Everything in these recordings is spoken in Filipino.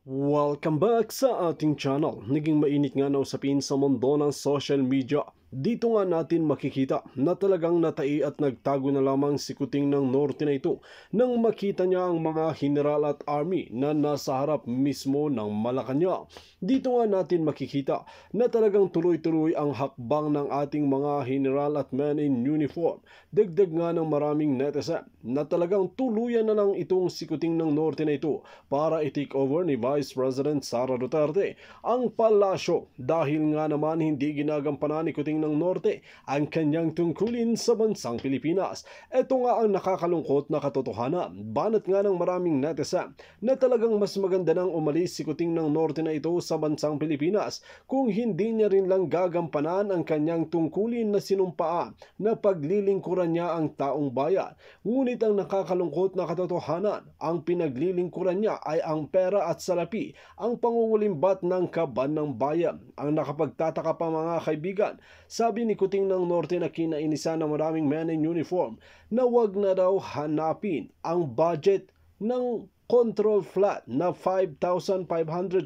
Welcome back sa ating channel. Naging mainit nga na usapin sa mundo ng social media. Dito nga natin makikita na talagang natai at nagtago na lamang si Kuting ng Norte na ito nang makita niya ang mga general at army na nasa harap mismo ng Malacanang. Dito nga natin makikita na talagang tuloy-tuloy ang hakbang ng ating mga general at men in uniform. Dagdag nga ng maraming netizen na talagang tuluyan na lang itong si Kuting ng Norte na ito para i-take over ni Vice President Sara Duterte ang palasyo dahil nga naman hindi ginagampanan ni Kuting ng Norte ang kanyang tungkulin sa bansang Pilipinas. Ito nga ang nakakalungkot na katotohanan. Banat nga ng maraming netizen na talagang mas maganda nang umalis si Kuting ng Norte na ito sa bansang Pilipinas kung hindi niya rin lang gagampanan ang kanyang tungkulin na sinumpaan na paglilingkuran niya ang taong bayan. Ngunit ang nakakalungkot na katotohanan, ang pinaglilingkuran niya ay ang pera at salapi, ang pangungulimbat ng kaban ng bayan. Ang nakapagtataka pa mga kaibigan, sabi ni Kuting ng Norte na kinainisan ng maraming men in uniform na wag na daw hanapin ang budget ng control flood na 5,500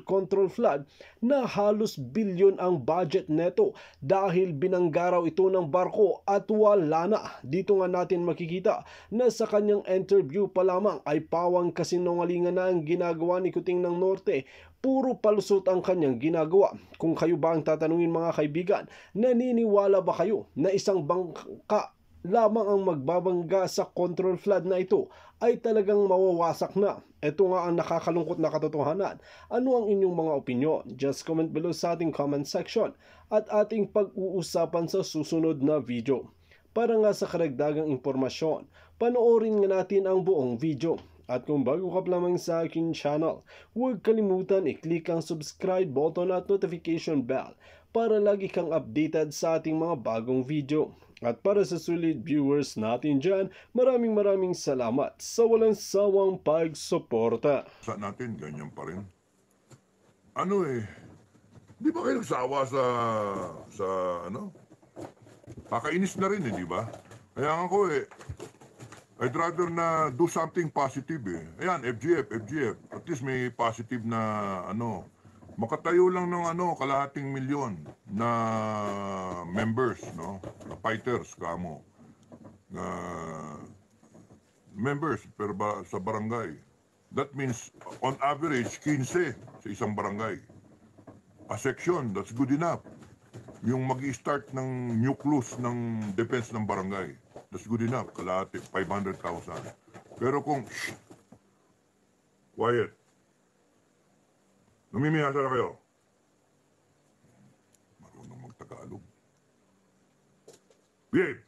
control flood na halos bilyon ang budget neto dahil binanggaraw ito ng barko at wala na. Dito nga natin makikita na sa kanyang interview pa lamang ay pawang kasinungalingan na ang ginagawa ni Kuting ng Norte. Puro palusot ang kanyang ginagawa. Kung kayo ba ang tatanungin mga kaibigan, naniniwala ba kayo na isang bangka lamang ang magbabangga sa control flood na ito ay talagang mawawasak na? Ito nga ang nakakalungkot na katotohanan. Ano ang inyong mga opinyon? Just comment below sa ating comment section at ating pag-uusapan sa susunod na video. Para nga sa karagdagang impormasyon, panoorin nga natin ang buong video. At kung bago ka pa lamang sa aking channel, huwag kalimutan i-click ang subscribe button at notification bell para lagi kang updated sa ating mga bagong video. At para sa solid viewers natin dyan, maraming salamat sa walang sawang pagsuporta. Sa natin, ganyan pa rin. Di ba kayo nagsawa sa ano? Kakainis na rin di ba? Kaya ako I'd rather na do something positive Ayan, FGF. At least may positive na makatayo lang ng kalahating milyon na members, no? Na fighters, kamo. Na members sa barangay. That means, on average, 15 sa isang barangay. A section, that's good enough. Yung mag-i-start ng nucleus ng defense ng barangay. That's good enough. Kalahati, 500,000. Pero kung, quiet. Namimiyasa na kayo. Marunong magtagalog. Behave!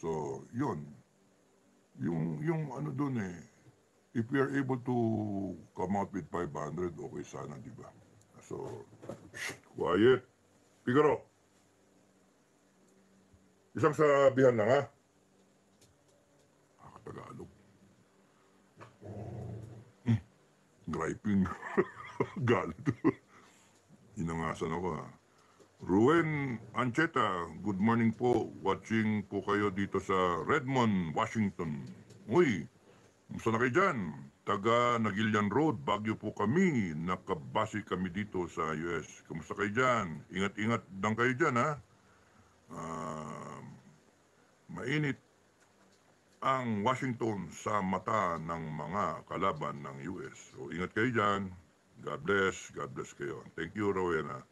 So, yun. Yung dun if we are able to come out with 500, okay sana, di ba? So, quiet. Figaro. Isang sabihan lang, ha? Tagalog. Griping. Galit. Inangasan ako, ha? Ruben Ancheta, good morning po. Watching po kayo dito sa Redmond, Washington. Uy, musta na kayo dyan? Taga Nagilian Road, Baguio po kami. Nakabase kami dito sa US. Kamusta kayo dyan? Ingat-ingat lang kayo dyan, ha? Mainit ang Washington sa mata ng mga kalaban ng US. So, ingat kayo dyan. God bless kayo. Thank you, Rowena.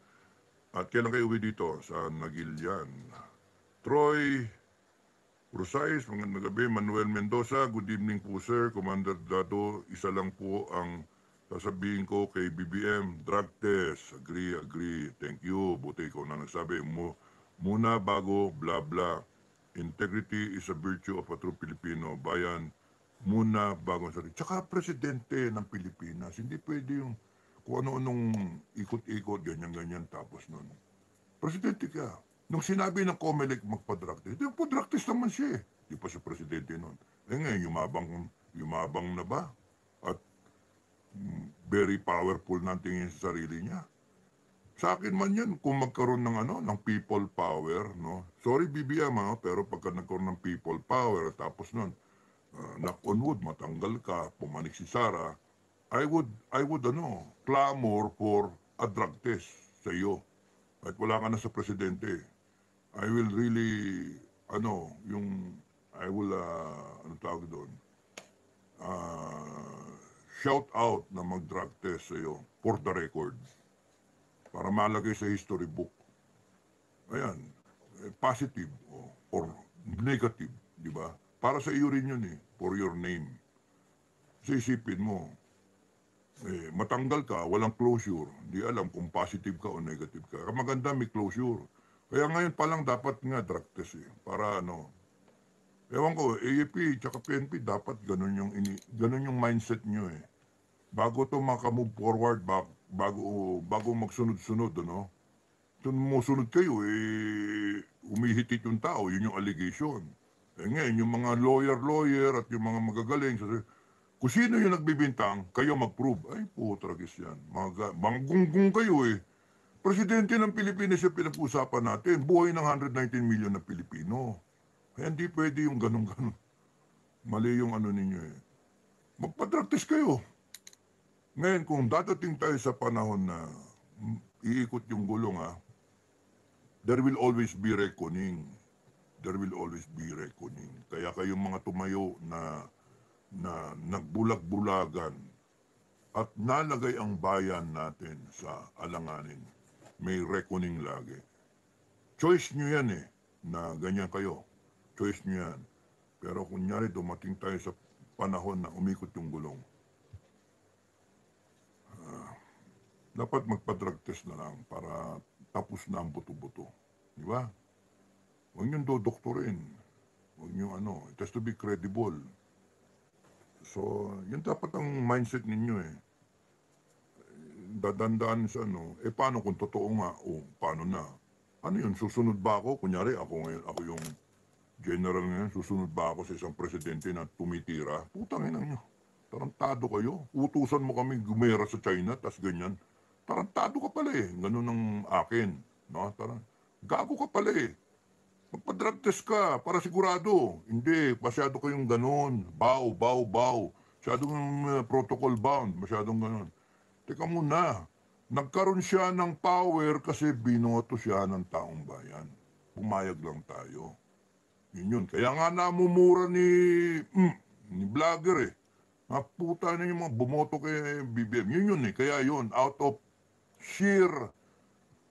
At kailan kayo uwi dito sa Nagilian? Troy Rosais, magandang gabi. Manuel Mendoza, good evening po sir. Commander Dado, isa lang po ang sasabihin ko kay BBM, drug test. Agree. Thank you. Buti ikaw na nagsabi mo muna bago bla bla. Integrity is a virtue of a true Filipino. Bayan muna bago ang sarili. Tsaka presidente ng Pilipinas. Hindi pwede yung kung ano-anong ikot-ikot, ganyan-ganyan, tapos nun. Presidente ka. Nung sinabi ng COMELEC magpa-drug test, drug test naman siya Di pa siya presidente nun. Ngayon, yumabang na ba? At very powerful na tingin sa sarili niya. Sa akin man yan, kung magkaroon ng people power, no? Sorry BBM, pero pagka nagkaroon ng people power, tapos nun, knock on wood, matanggal ka, pumanik si Sara, I would clamor for a drug test sa iyo. Kahit wala ka na sa presidente. I will really, yung, I will, ano tawag doon, shout out na mag-drug test sa iyo for the record. Para malagay sa history book. Ayan, positive or negative, di ba? Para sa iyo rin yun for your name. Kasi isipin mo, matanggal ka, walang closure, di alam kung positive ka o negative ka. Maganda may closure. Kaya ngayon pa lang dapat nga drug test para ewan ko, AAP tsaka PNP dapat ganun yung mindset nyo Bago to makamove forward, bago magsunod-sunod, Kung musunod kayo, umihitit yung tao, yun yung allegation. Ngayon, yung mga lawyer at yung mga magagaling, kung sino yung nagbibintang, kayo mag-prove. Ay po, tragis yan. Manggunggong kayo Presidente ng Pilipinas yung pinag-usapan natin. Buhay ng 119 million na Pilipino. Kaya hindi pwede yung ganun-ganun. Mali yung ninyo Magpa-drug test kayo. Ngayon, kung dadating tayo sa panahon na iikot yung gulong there will always be reckoning. There will always be reckoning. Kaya kayong mga tumayo na nagbulag-bulagan at nalagay ang bayan natin sa alanganin. May reckoning lagi. Choice nyo yan na ganyan kayo. Choice nyo yan. Pero kunyari dumating tayo sa panahon na umikot yung gulong, dapat magpa-drug test na lang para tapos na ang buto-buto. Di ba? Huwag nyo dodoktorin. Huwag nyo it has to be credible. So, yun dapat ang mindset ninyo Dadandaan sa paano kung totoo nga, paano na? Ano yun, susunod ba ako? Kunyari, ako yung general ngayon, susunod ba ako sa isang presidente na tumitira? Putang ina nyo. Tarantado kayo. Utusan mo kami gumera sa China, tas ganyan. Tarantado ka pala Ganun ang akin. No? Gago ka pala Magpa-drug test ka para sigurado. Hindi, masyado kayong ganun. Bow. Masyadong protocol bound. Masyadong ganun. Teka muna, nagkaroon siya ng power kasi binoto siya ng taong bayan. Pumayag lang tayo. Yun. Kaya nga namumura ni vlogger Puta na yung mga bumoto kay BBM. Yun Kaya yun, out of sheer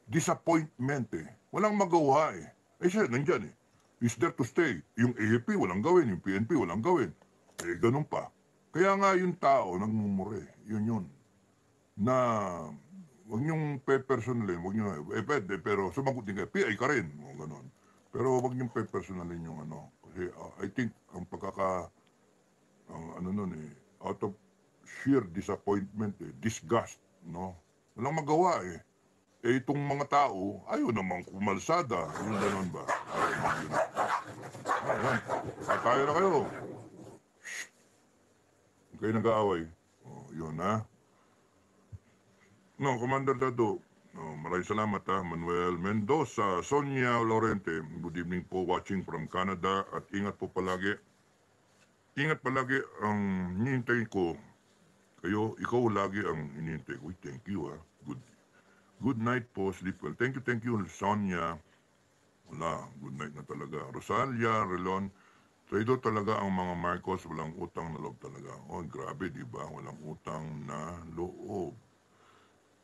disappointment Walang magawa siya, nandyan He's there to stay. Yung AFP walang gawin, yung PNP walang gawin. Ganun pa. Kaya nga yung tao nagmumure. Yun. Na wag niyong pe-personalin, wag niyo pwede, pero sumagot din kayo, PI ka rin, gano'n. Pero wag niyong pe-personalin yung kasi I think ang out of sheer disappointment disgust, walang magawa itong mga tao, ayaw namang kumalsada, yung gano'n ba? Ayan, tayo na kayo. Kayo nag-aaway. Yun No, Commander Dado, maraming salamat Manuel Mendoza, Sonia Lorente, good evening po watching from Canada at ingat po palagi. Ingat palagi ang hinihintay ko. Ikaw lagi ang hinihintay ko. Thank you Good night po, sleep well. Thank you Sonia. Wala, good night na talaga. Rosalia, Relon, traidor talaga ang mga Marcos, walang utang na loob talaga. Grabe, di ba? Walang utang na loob.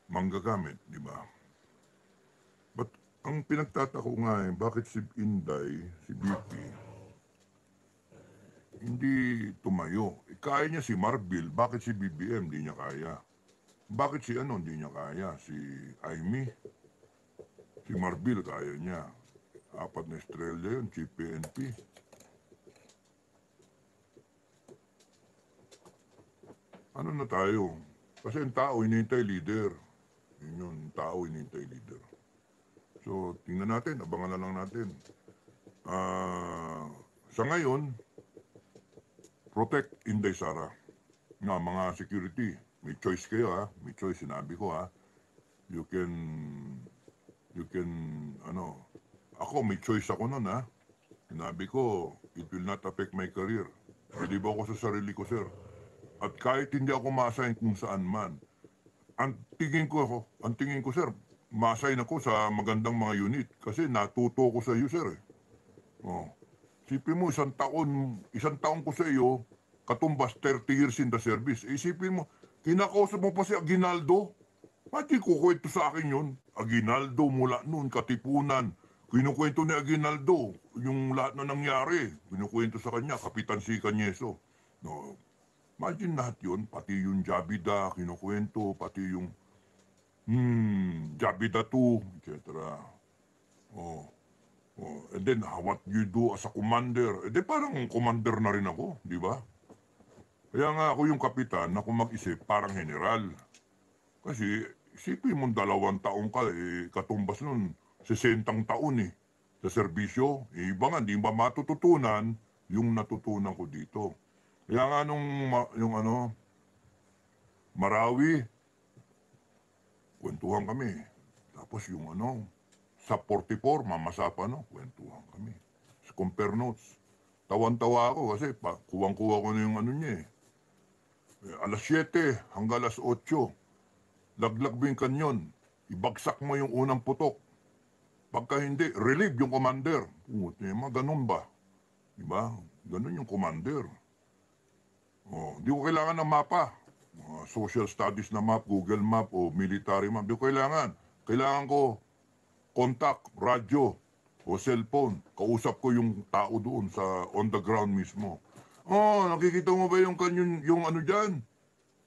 Manggagamit, di ba? But ang pinagtatako nga bakit si Inday, si BP, hindi tumayo. Kaya niya si Marbil, bakit si BBM di niya kaya? Bakit si hindi niya kaya? Si Aimee, si Marbil kaya niya. 4 na estrella yun, si PNP. Ano na tayo? Kasi ang tao hinihintay leader. Yun yung tao hinihintay leader. So, tingnan natin, abangan na lang natin. Sa ngayon, protect Inday Sara. Mga security, may choice kayo may choice, sinabi ko You can, ako may choice ako nun Sinabi ko, it will not affect my career. Pwede ba ako sa sarili ko, sir? At kahit hindi ako ma-assign kung saan man, ang tingin ko sir, ma-assign ako sa magandang mga unit kasi natuto ko sa iyo sir eh. Oh. Isipin mo, isang taon ko sa iyo, katumbas 30 years in the service. Isipin mo, kinakausap mo pa si Aguinaldo. Pati kukwento sa akin yun. Aguinaldo mula noon, Katipunan. Kinukwento ni Aguinaldo yung lahat na nangyari. Kinukwento sa kanya, Kapitan C. Cañeso. No, imagine lahat yun, pati yung Jabida, kinukwento, pati yung Jabida 2, etc. Oh. Oh, and then, what you do as a commander. Eh, di parang commander na rin ako, di ba? Kaya nga ako yung kapitan na kung mag-isip, parang general. Kasi, isipin mo 2 taon ka, eh, katumbas nun, 60 taon eh, sa serbisyo. Eh, iba nga, di ba matututunan yung natutunan ko dito. Kaya nga yung Marawi, kwentuhan kami. Tapos yung sa 44, Mamasapa, kwentuhan kami. Sa compare notes. Tawan-tawa ako kasi kuwang-kuha ko na yung niya eh. Alas 7 hanggang alas 8, laglag mo yung kanyon. Ibagsak mo yung unang putok. Pagka hindi, relieve yung commander. Ganun ba? Diba? Ganun yung commander. Oh, di ko kailangan ng mapa. Social studies na map, Google map o military map. Di ko kailangan. Kailangan ko contact, radyo o cellphone. Kausap ko yung tao doon sa on the ground mismo. Oh, nakikita mo ba yung kanyon, yung dyan?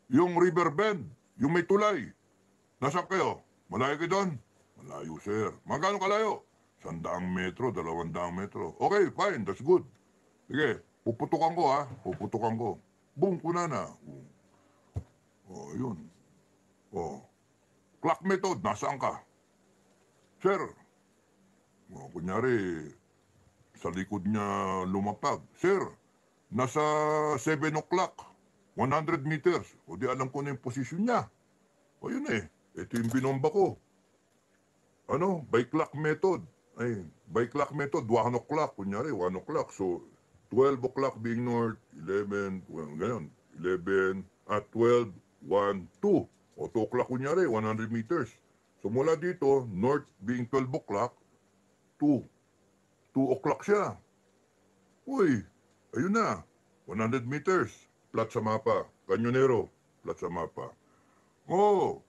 Yung river bend, yung may tulay. Nasaan kayo? Malayo kayo doon? Malayo, sir. Magkano kalayo? 100 metro, 200 metro. Okay, fine, that's good. Sige, puputukan ko ha. Puputukan ko. Boom, kunana. Oh, yun. Oh. Clock method, nasaan ka? Sir, kunyari, sa likod niya lumapag. Sir, nasa 7 o'clock, 100 meters. O di alam ko na yung posisyon niya. O yun eh, ito yung binomba ko. By clock method. By clock method, 1 o'clock, kunyari, 1 o'clock. So, 12 o'clock being north, 11, ganyan, 11, at 12, 1, 2. O 2 o'clock, kunyari, 100 meters. So mula dito, north being 12 o'clock, 2 o'clock siya. Uy, ayun na, 100 meters, plat sa mapa. Kanyonero, plat sa mapa. Oh,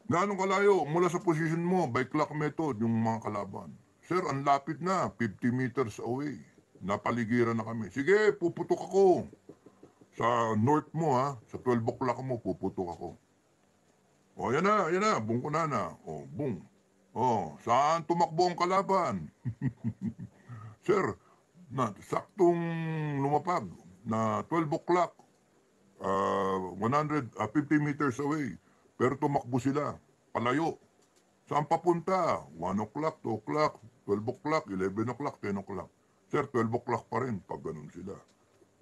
gaano kalayo mula sa position mo, by clock method, yung mga kalaban. Sir, ang lapit na, 50 meters away. Napaligiran na kami. Sige, puputok ako. Sa north mo ha, sa 12 o'clock mo, puputok ako. O, yan na, bung ko na. O, bung. O, saan tumakbo ang kalaban? Sir, saktong lumapag na 12 o'clock, 50 meters away. Pero tumakbo sila, palayo. Saan papunta? 1 o'clock, 2 o'clock, 12 o'clock, 11 o'clock, 10 o'clock. Sir, 12 o'clock pa rin pag ganun sila.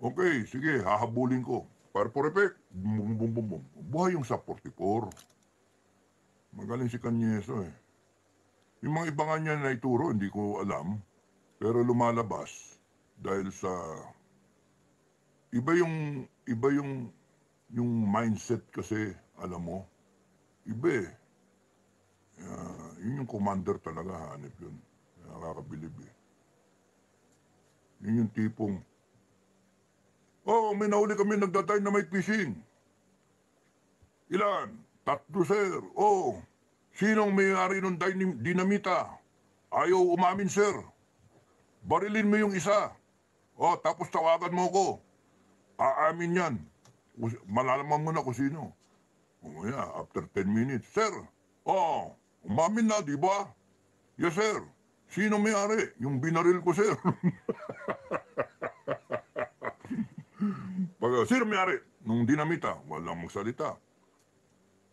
Okay, sige, hahabulin ko. Para for effect, bum, bum, bum, bum. Buhay yung sa 44. Magaling si Cañeso eh. Yung mga iba nga niya na ituro, hindi ko alam. Pero lumalabas dahil sa iba yung mindset kasi, alam mo. Iba eh. Yun yung commander talaga, hanip yun. Nakakabilib eh. Yun yung tipong, may nahuli kami nagda-dynamite fishing. Ilan? 3, sir. Sinong may-ari ng dinamita? Ayaw umamin, sir. Barilin mo yung isa. Tapos tawagan mo ko. Aamin yan. Malalaman mo na kung sino. After 10 minutes. Sir, umamin na, di ba? Yes, sir. Sino may-ari? Yung binaril ko, sir. Sino may-ari? Nung dinamita, walang magsalita.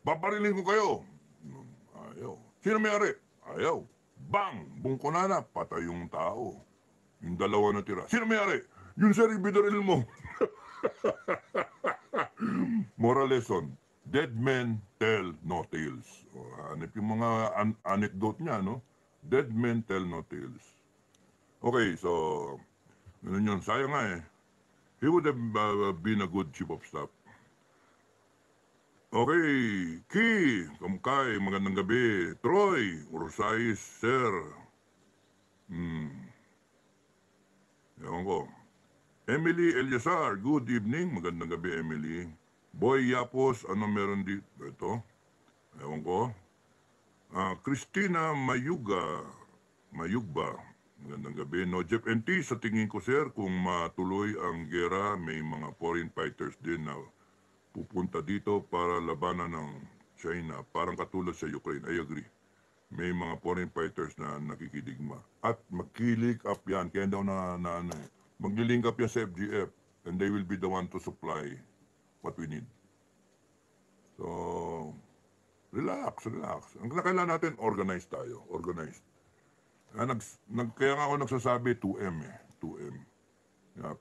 Babarilin ko kayo. Ayaw. Sino may-ari? Ayaw. Bang! Bungkunana, patay yung tao. Yung 2 na tira. Sino may-ari? Yung sir, ibinaril mo. Moral lesson, dead men tell no tales. Hanip yung mga anecdote niya, no? Dead men tell no tales. Okay, so, ganun yun. Sayang nga eh. He would have been a good chief of staff. Okay, Ki, Kamkay, magandang gabi. Troy, Ursais, Sir. Ewan ko. Emily Eliasar, good evening. Magandang gabi, Emily. Boy Yapos, ano meron dito? Ito, ewan ko. Christina Mayugba, magandang gabi. No, Jeff NT, sa tingin ko sir, kung matuloy ang gera, may mga foreign fighters din na pupunta dito para labanan ng China. Parang katulad sa Ukraine, I agree. May mga foreign fighters na nakikidigma. At magkilik up yan, kaya daw na ano eh. Maglilink up yan sa FGF and they will be the one to supply what we need. So, relax. Ang kailangan natin, organized tayo. Organized. Kaya nga ako nagsasabi 2M eh. 2M. Yeah,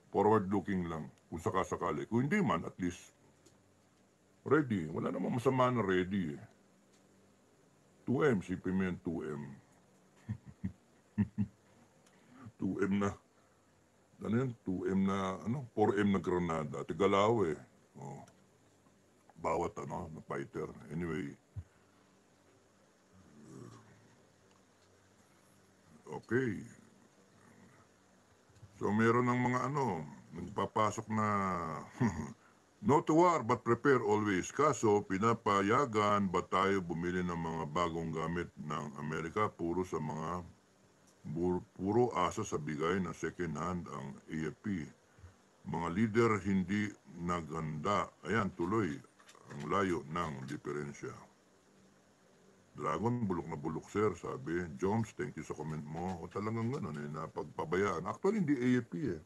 forward looking lang. Kung sakasakali. Kung hindi man, at least ready. Wala namang masama na ready eh. 2M, sipin mo yan 2M. 2M na. Ano yan? 2M na, 4M na Granada. Tigalaw eh. Oh. Bawat na fighter. Anyway. Okay. So meron ng mga nagpapasok na no to war but prepare always. Kaso pinapayagan ba tayo bumili ng mga bagong gamit ng Amerika puro asa sa bigay na second hand ang AFP. Mga leader hindi naganda. Ayan, tuloy ang layo ng diferensya. Dragon, bulok na bulok sir, sabi. Jones, thank you sa comment mo. O talagang gano'n napagpabayaan. Actually, hindi AFP eh.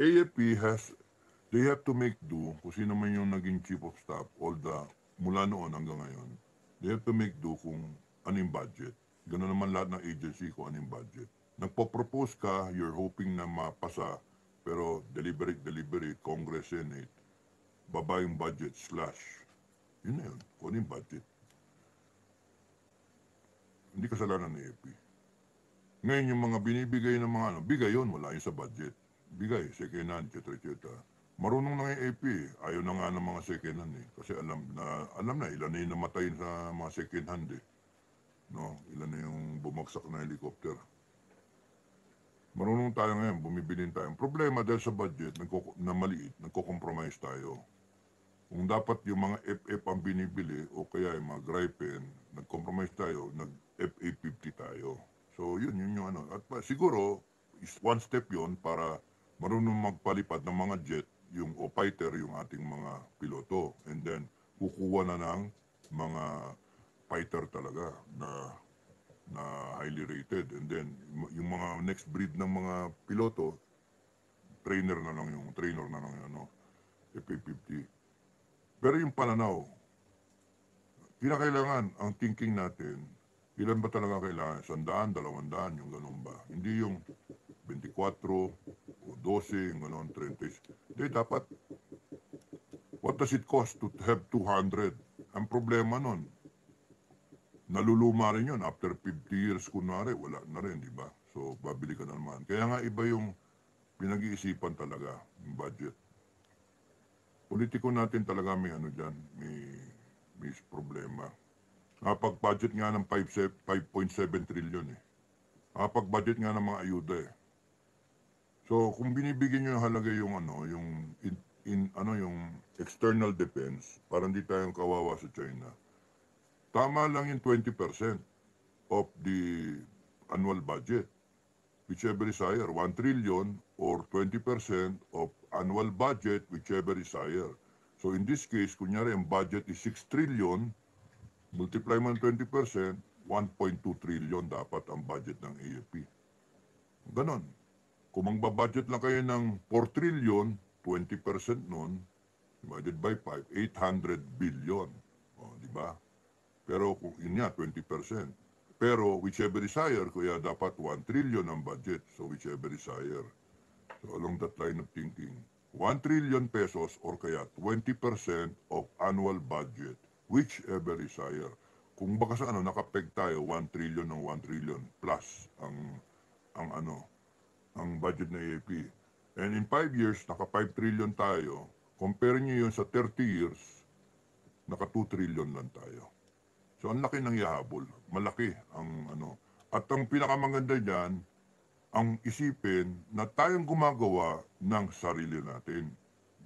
AFP they have to make do, kung sino man yung naging chief of staff, mula noon hanggang ngayon, they have to make do kung ano yung budget. Gano'n naman lahat ng agency kung ano yung budget. Nagpo-propose ka, you're hoping na mapasa, pero deliberate, Congress, Senate, baba yung budget, slash. Yun na yun, kung ano yung budget. Hindi kasalanan ng AFP. Ngayon yung mga binibigay ng mga bigay yun, wala yun sa budget. Bigay, second hand, etc. Marunong na yung AFP, ayaw na nga ng mga second hand eh. Kasi alam na, ilan na yung namatay sa mga second hand eh. No, ilan na yung bumagsak na helicopter. Marunong tayo ngayon, bumibilin tayo. Ang problema dahil sa budget na maliit, nagko-compromise tayo. Kung dapat yung mga FF ang binibili o kaya yung mga Gripen, nag-compromise tayo, nag-FA-50 tayo. So yun yung At siguro, one step yon para marunong magpalipad ng mga jet, o fighter yung ating mga piloto. And then, kukuha na ng mga fighter talaga na highly rated. And then, yung mga next breed ng mga piloto, trainer na lang yung FA-50. Pero yung pananaw, kinakailangan, ang thinking natin, ilan ba talaga kailangan? 100, 200, yung ganun ba? Hindi yung 24 o 12, yung ganun, 30. Hindi, dapat, what does it cost to have 200? Ang problema nun, naluluma rin yun. After 50 years, kunwari, wala na rin, di ba? So, babili ka na naman. Kaya nga iba yung pinag-iisipan talaga, yung budget. Politiko natin talaga may dyan, may problema. Nakapag-budget nga ng 5.7 trillion eh. Nakapag-budget nga ng mga ayuda eh. So, kung binibigyan nyo yung halaga yung external defense, para hindi tayong kawawa sa China, tama lang yung 20% of the annual budget. Whichever is higher, 1 trillion or 20% of annual budget, whichever is higher. So in this case, kunyari ang budget is 6 trillion, multiply mo ng 20%, 1.2 trillion dapat ang budget ng AFP. Ganon. Kung magbabudget lang kayo ng 4 trillion, 20% nun, divided by 5, 800 billion. O, di ba? Pero kung yun nga, 20%. Pero whichever is higher, kaya dapat 1 trillion ang budget. So whichever is higher. So along that line of thinking, 1 trillion pesos or kaya 20% of annual budget, whichever is higher. Kung baka sa nakapeg tayo, 1 trillion ng 1 trillion plus ang budget ng AAP. And in 5 years, naka 5 trillion tayo. Compare nyo yun sa 30 years, naka 2 trillion lang tayo. So ang laki ng ihahabol, malaki ang ano. At ang pinakamaganda diyan, ang isipin na tayong gumagawa ng sarili natin.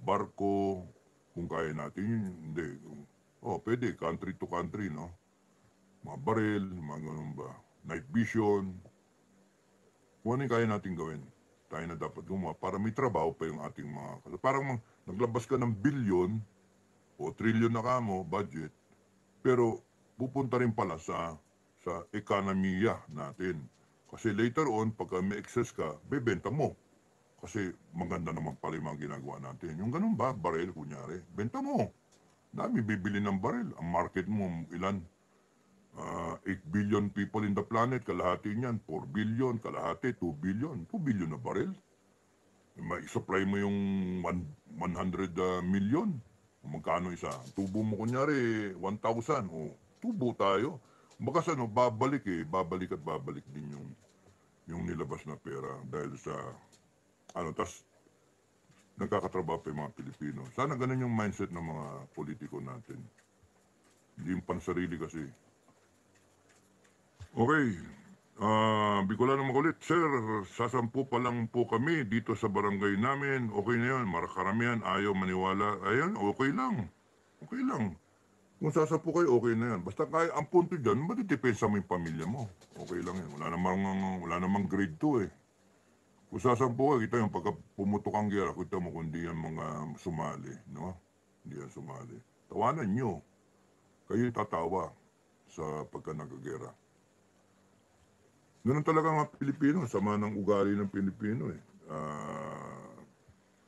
Barko, kung kaya natin yun, hindi. Pwede, country to country, no? Mga baril, mga ganun ba. Night vision. Kung ano yung kaya natin gawin, tayo na dapat gumawa para may trabaho pa yung ating mga... Parang naglabas ka ng bilyon o trilyon na kamo, budget, pero pupunta rin pala sa ekonomiya natin. Kasi later on, pagka may excess ka, bebenta mo. Kasi maganda naman pala yung mga ginagawa natin. Yung ganun ba, baril kunyari, benta mo. Dami bibili ng baril. Ang market mo, ilan? 8 billion people in the planet, kalahati niyan, 4 billion, kalahati, 2 billion. 2 billion na baril. May supply mo yung 100 million. Magkano isa? Tubo mo kunyari, 1,000. Tubo tayo. Bakas babalik babalik at babalik din yung nilabas na pera dahil sa tas nagkakatrabaho pa yung mga Pilipino. Sana ganun yung mindset ng mga politiko natin. Hindi yung pansarili kasi. Okay. Bicolano makulit. Sir, sasampu pa lang po kami dito sa barangay namin. Okay na yun. Karamihan ayaw maniwala. Ayan, okay lang. Okay lang. Kung sasampu kayo, okay na yan. Basta kaya, ang punto dyan, matitipensa mo yung pamilya mo. Okay lang yan. Wala namang grade 2 eh. Kung sasampu kayo, kita yung pagka pumutok ang gera, kita mo kung di yan mga sumali. No? Hindi yan sumali. Tawanan nyo. Kayo tatawa sa pagka nagagera. Ganun talaga mga Pilipino, sama ng ugali ng Pilipino eh.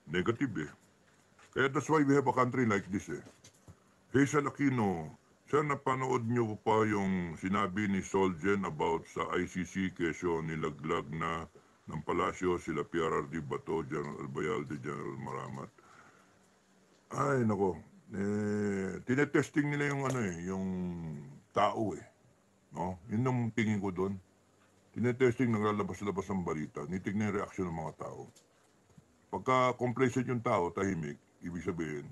Negative eh. Kaya that's why we have a country like this eh. Hazel Aquino, sir, napanood niyo pa yung sinabi ni Solgen about sa ICC kesyo nilaglag na ng palasyo sila PRRD Bato, General Albayalde, General Maramat. Ay, nako. Tinetesting nila yung yung tao eh. No? Yun ang tingin ko doon. Tinetesting, naglalabas-labas ang balita. Nitignan yung reaksyon ng mga tao. Pagka complacent yung tao, tahimik, ibig sabihin,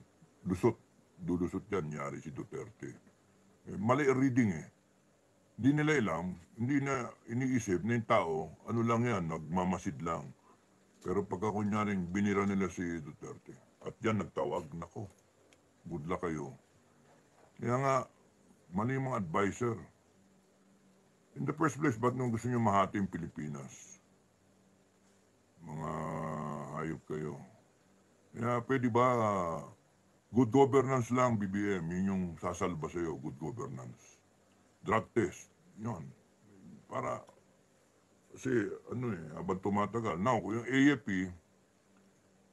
dulusot yan, nyari si Duterte. Mali reading eh. Hindi nila alam, hindi na iniisip na yung tao, ano lang yan, nagmamasid lang. Pero pagka kunyaring binira nila si Duterte, at yan nagtawag, nako, good luck kayo. Kaya nga, mali yung mga advisor. In the first place, ba't nung gusto nyo mahati yung Pilipinas? Mga hayop kayo. Kaya pwede ba good governance lang, BBM, yun yung sasalba sa'yo, good governance. Drug test, yun. Para, kasi habang tumatagal. Now, kung yung AFP,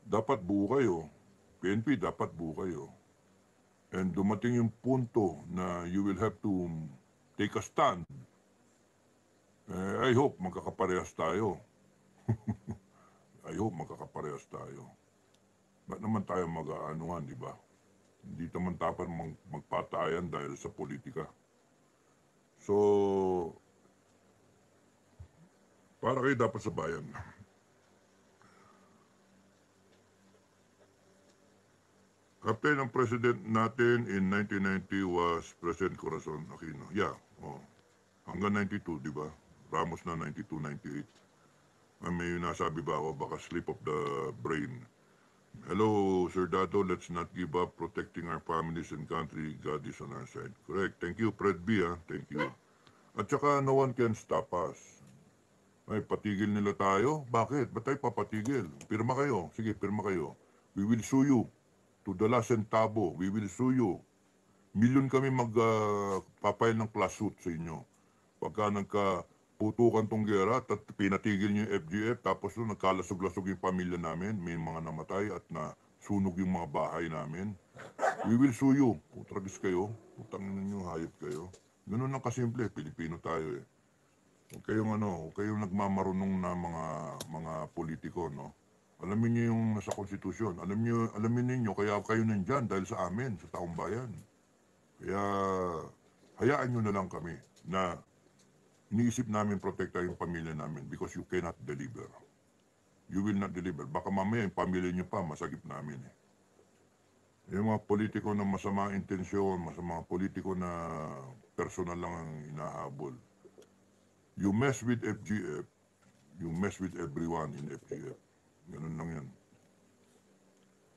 dapat buo kayo. PNP, dapat buo kayo. And dumating yung punto na you will have to take a stand. I hope magkakaparehas tayo. I hope magkakaparehas tayo. Ba't naman tayo mag-aanuhan, di ba? Hindi naman dapat magpatayan dahil sa politika. So, para kayo dapat sa bayan. Captain ng president natin in 1990 was President Corazon Aquino. Yeah, hanggang 92, di ba? Ramos na 92, 98. May nasabi ba ako, baka slip of the brain. Hello, Sir Dado, let's not give up protecting our families and country. God is on our side. Correct. Thank you, Fred B. Thank you. At saka, no one can stop us. Ay, patigil nila tayo? Bakit? Ba't tayo papatigil? Pirma kayo. Sige, pirma kayo. We will sue you to the last centavo. We will sue you. Milyon kami magpapile ng class suit sa inyo. Pagka nagkaputukan tong gera at pinatigil nyo yung FGF, tapos nagkalasog-lasog yung pamilya namin, may mga namatay at nasunog yung mga bahay namin. We will sue you. Putragis kayo. Putang ninyo, hayop kayo. Ganun lang kasimple, Pilipino tayo eh. Huwag kayong nagmamarunong na mga politiko, no? Alamin niyo yung nasa konstitusyon. Alamin niyo kaya kayo nandyan dahil sa amin, sa taong bayan. Kaya hayaan nyo na lang kami na iniisip namin protekta yung pamilya namin because you cannot deliver. You will not deliver. Baka mamaya yung pamilya nyo pa masagip namin eh. Yung mga politiko na masama intensyon, masama politiko na personal lang ang inahabol. You mess with FGF, you mess with everyone in FGF. Ganun lang yan.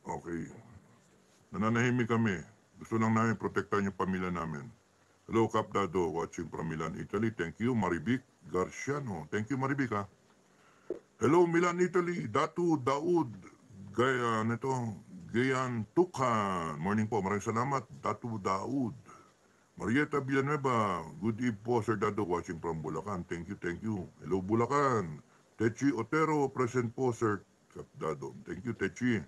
Okay. Nananahimik kami. Gusto lang namin protektahan yung pamilya namin. Hello, Cap Dado, watching from Milan, Italy. Thank you, Maribic Garciano. Thank you, Maribic, ha. Hello, Milan, Italy. Datu Daud. Gaya, Gayan Tukhan. Morning po, maraming salamat. Datu Daud. Marieta Villanueva. Good eve po, Sir Dado, watching from Bulacan. Thank you, thank you. Hello, Bulacan. Techi Otero, present po, Sir Cap Dado. Thank you, Techi.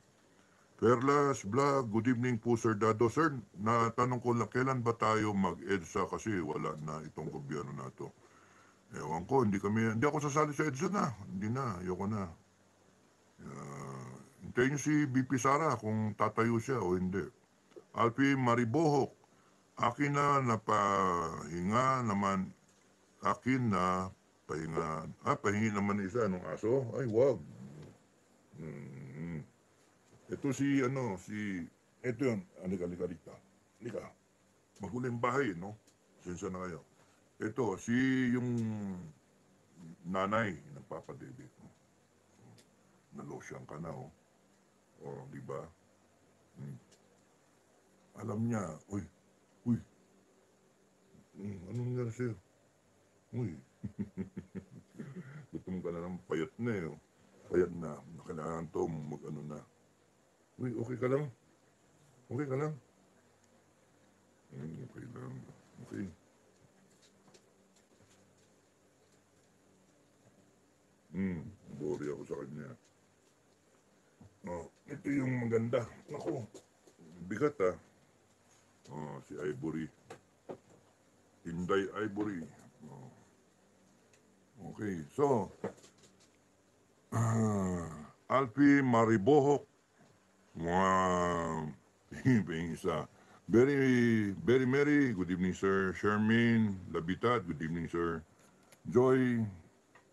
Perlas Vlog, good evening po Sir Dado. Sir, natanong ko lang, kailan ba tayo mag-EDSA kasi wala na itong gobyerno na to. Ewan ko, hindi ako sasali sa EDSA na. Hindi na, ayoko na. Hintayin niyo si BP Sara kung tatayo siya o hindi. Alpi Maribohok, akin na napahinga naman, pahingi naman isa ng aso. Ay, wag. Ito ito yun, halika. Maguling bahay, no? Sensya na kayo. Ito, yung nanay, nagpapadede. Nalosyan ka na, oh. O, di ba? Alam niya, uy, anong nangyari sa'yo? Uy, gutom ka na ng payat na, eh. Oh. Payat na, kailangan to, mag-ano na. Uy, okay ka lang? Okay ka lang? Okay lang. Okay. Bori ako sa kanya. Oh, ito yung maganda. Naku, bigat ah. Oh, si Ivory. Inday Ivory. Oh. Okay, so, Alpi Maribohok, isa. Very merry, good evening sir. Shermaine Labitad, good evening sir. Joy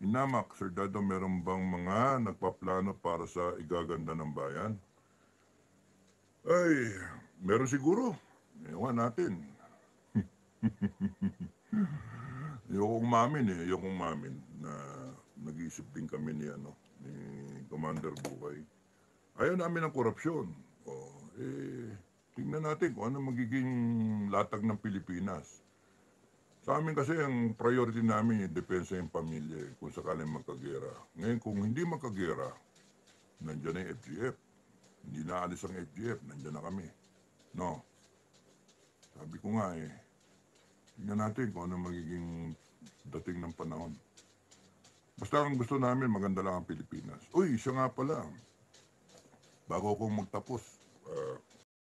Inamak, Sir Dado, meron bang mga nagpaplano para sa igaganda ng bayan? Ay, meron siguro. Ewan natin. Ayokong umamin na nag-iisip din kami ni Commander Bukay. Ayaw namin ng korupsyon. Tingnan natin kung ano magiging latag ng Pilipinas. Sa amin kasi ang priority namin yung depensa yung pamilya kung sakaling magkagera. Ngayon kung hindi magkagera, nandiyan na yung FGF. Hindi na alis ang FGF, nandiyan na kami. No. Sabi ko nga tingnan natin kung ano magiging dating ng panahon. Basta ang gusto namin, maganda lang ang Pilipinas. Uy, siya nga pala. Bago akong magtapos,